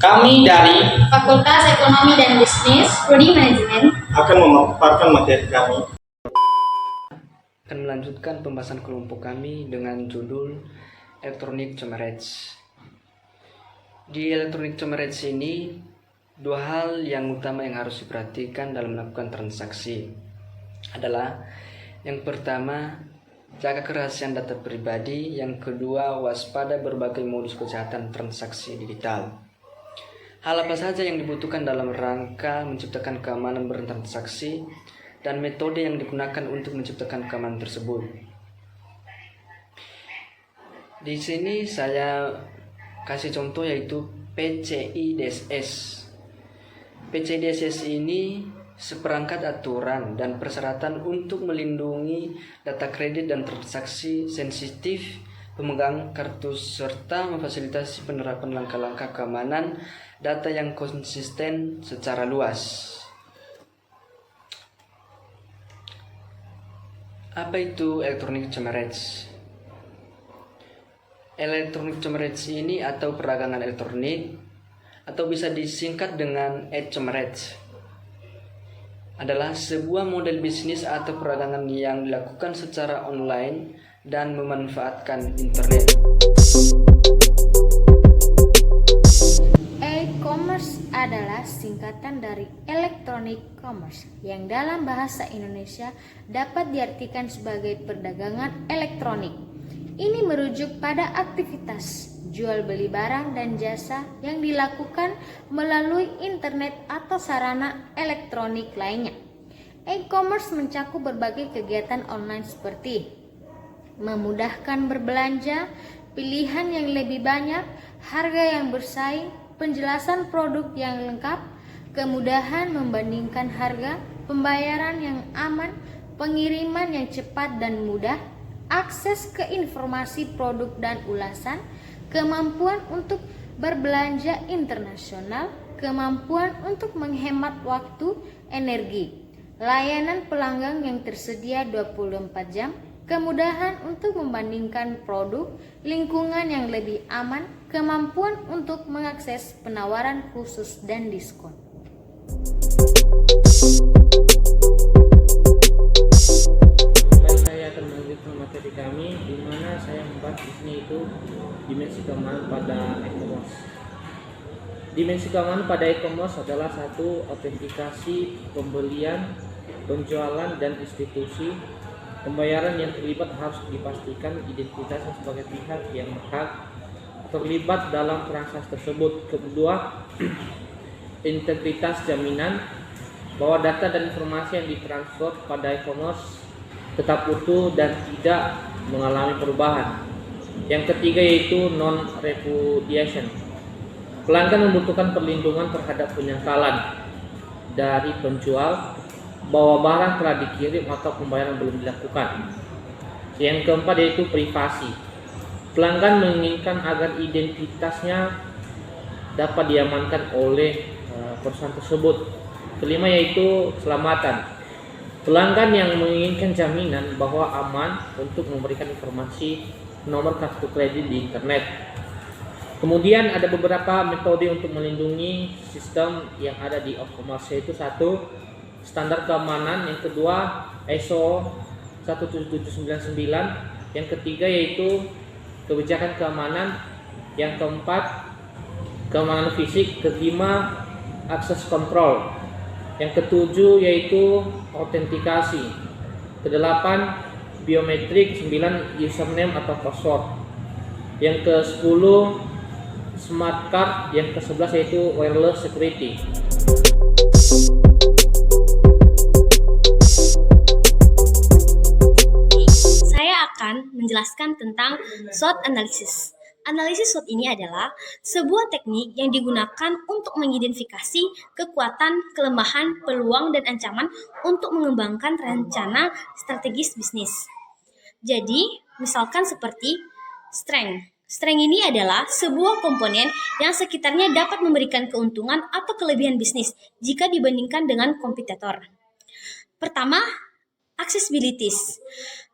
Kami dari Fakultas Ekonomi dan Bisnis, Prodi Manajemen, akan memaparkan materi kami. Akan melanjutkan pembahasan kelompok kami dengan judul Electronic Commerce. Di Electronic Commerce ini, dua hal yang utama yang harus diperhatikan dalam melakukan transaksi adalah yang pertama, jaga kerahasiaan data pribadi. Yang kedua, waspada berbagai modus kejahatan transaksi digital. Hal apa saja yang dibutuhkan dalam rangka menciptakan keamanan bertransaksi dan metode yang digunakan untuk menciptakan keamanan tersebut. Di sini saya kasih contoh yaitu PCI DSS. PCI DSS ini seperangkat aturan dan persyaratan untuk melindungi data kredit dan transaksi sensitif pemegang kartu serta memfasilitasi penerapan langkah-langkah keamanan data yang konsisten secara luas. Apa itu electronic commerce? Electronic commerce ini atau perdagangan elektronik atau bisa disingkat dengan e-commerce adalah sebuah model bisnis atau perdagangan yang dilakukan secara online dan memanfaatkan internet. E-commerce adalah singkatan dari electronic commerce yang dalam bahasa Indonesia dapat diartikan sebagai perdagangan elektronik. Ini merujuk pada aktivitas jual beli barang dan jasa yang dilakukan melalui internet atau sarana elektronik lainnya. E-commerce mencakup berbagai kegiatan online seperti memudahkan berbelanja, pilihan yang lebih banyak, harga yang bersaing, penjelasan produk yang lengkap, kemudahan membandingkan harga, pembayaran yang aman, pengiriman yang cepat dan mudah, akses ke informasi produk dan ulasan, kemampuan untuk berbelanja internasional, kemampuan untuk menghemat waktu, energi, layanan pelanggan yang tersedia 24 jam, kemudahan untuk membandingkan produk, lingkungan yang lebih aman, kemampuan untuk mengakses penawaran khusus dan diskon. Saya akan melanjutkan materi kami di mana saya membahas di sini itu dimensi keamanan pada e-commerce. Dimensi keamanan pada e-commerce adalah satu, autentikasi pembelian, penjualan dan institusi. Pembayaran yang terlibat harus dipastikan identitasnya sebagai pihak yang berhak terlibat dalam transaksi tersebut. Kedua, integritas jaminan bahwa data dan informasi yang ditransfer pada e-commerce tetap utuh dan tidak mengalami perubahan. Yang ketiga yaitu non-repudiation. Pelanggan membutuhkan perlindungan terhadap penyangkalan dari penjual bahwa barang telah dikirim atau pembayaran belum dilakukan. Yang keempat yaitu privasi. Pelanggan menginginkan agar identitasnya dapat diamankan oleh perusahaan tersebut. Kelima yaitu keselamatan. Pelanggan yang menginginkan jaminan bahwa aman untuk memberikan informasi nomor kartu kredit di internet. Kemudian ada beberapa metode untuk melindungi sistem yang ada di e-commerce, yaitu satu, standar keamanan, yang kedua ISO 17799, yang ketiga yaitu kebijakan keamanan, yang keempat keamanan fisik, kelima akses kontrol, yang ketujuh yaitu autentikasi, kedelapan biometrik, 9 username atau password, yang ke-10 smart card, yang ke-11 yaitu wireless security. Akan menjelaskan tentang SWOT analysis. Analisis SWOT ini adalah sebuah teknik yang digunakan untuk mengidentifikasi kekuatan, kelemahan, peluang, dan ancaman untuk mengembangkan rencana strategis bisnis. Jadi, misalkan seperti strength. Strength ini adalah sebuah komponen yang sekitarnya dapat memberikan keuntungan atau kelebihan bisnis jika dibandingkan dengan kompetitor. Pertama, Accessibilities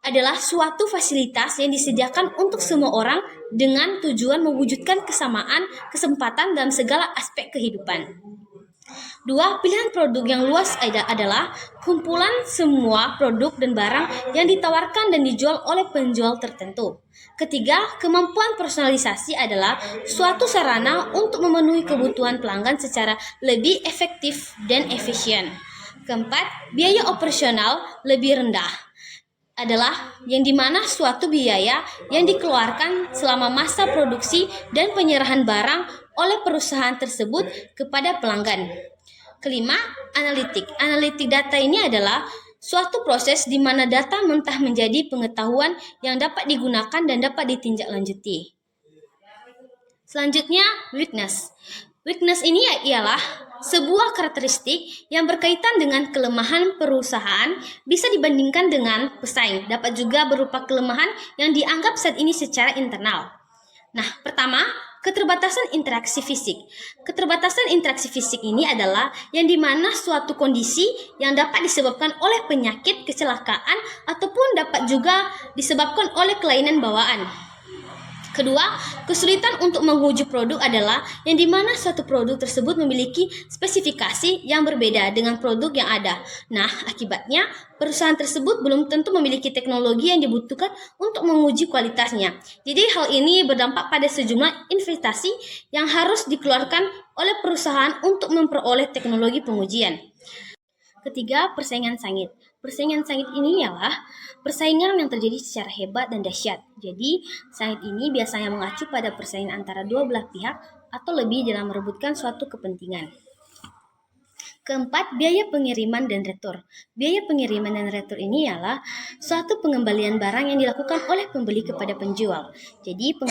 adalah suatu fasilitas yang disediakan untuk semua orang dengan tujuan mewujudkan kesamaan kesempatan dalam segala aspek kehidupan. 2. Pilihan produk yang luas adalah kumpulan semua produk dan barang yang ditawarkan dan dijual oleh penjual tertentu. Ketiga, kemampuan personalisasi adalah suatu sarana untuk memenuhi kebutuhan pelanggan secara lebih efektif dan efisien. Keempat, biaya operasional lebih rendah adalah yang dimana suatu biaya yang dikeluarkan selama masa produksi dan penyerahan barang oleh perusahaan tersebut kepada pelanggan. Kelima, analitik. Analitik data ini adalah suatu proses di mana data mentah menjadi pengetahuan yang dapat digunakan dan dapat ditindaklanjuti. Selanjutnya, weakness. Weakness ini ialah sebuah karakteristik yang berkaitan dengan kelemahan perusahaan bisa dibandingkan dengan pesaing. Dapat juga berupa kelemahan yang dianggap saat ini secara internal. Nah, pertama, keterbatasan interaksi fisik. Keterbatasan interaksi fisik ini adalah yang dimana suatu kondisi yang dapat disebabkan oleh penyakit, kecelakaan, ataupun dapat juga disebabkan oleh kelainan bawaan. Kedua, kesulitan untuk menguji produk adalah yang dimana suatu produk tersebut memiliki spesifikasi yang berbeda dengan produk yang ada. Nah, akibatnya perusahaan tersebut belum tentu memiliki teknologi yang dibutuhkan untuk menguji kualitasnya. Jadi hal ini berdampak pada sejumlah investasi yang harus dikeluarkan oleh perusahaan untuk memperoleh teknologi pengujian. Ketiga, persaingan sengit. Persaingan sengit ini ialah persaingan yang terjadi secara hebat dan dahsyat. Jadi, sengit ini biasanya mengacu pada persaingan antara dua belah pihak atau lebih dalam merebutkan suatu kepentingan. Keempat, biaya pengiriman dan retur. Biaya pengiriman dan retur ini ialah suatu pengembalian barang yang dilakukan oleh pembeli kepada penjual. Jadi,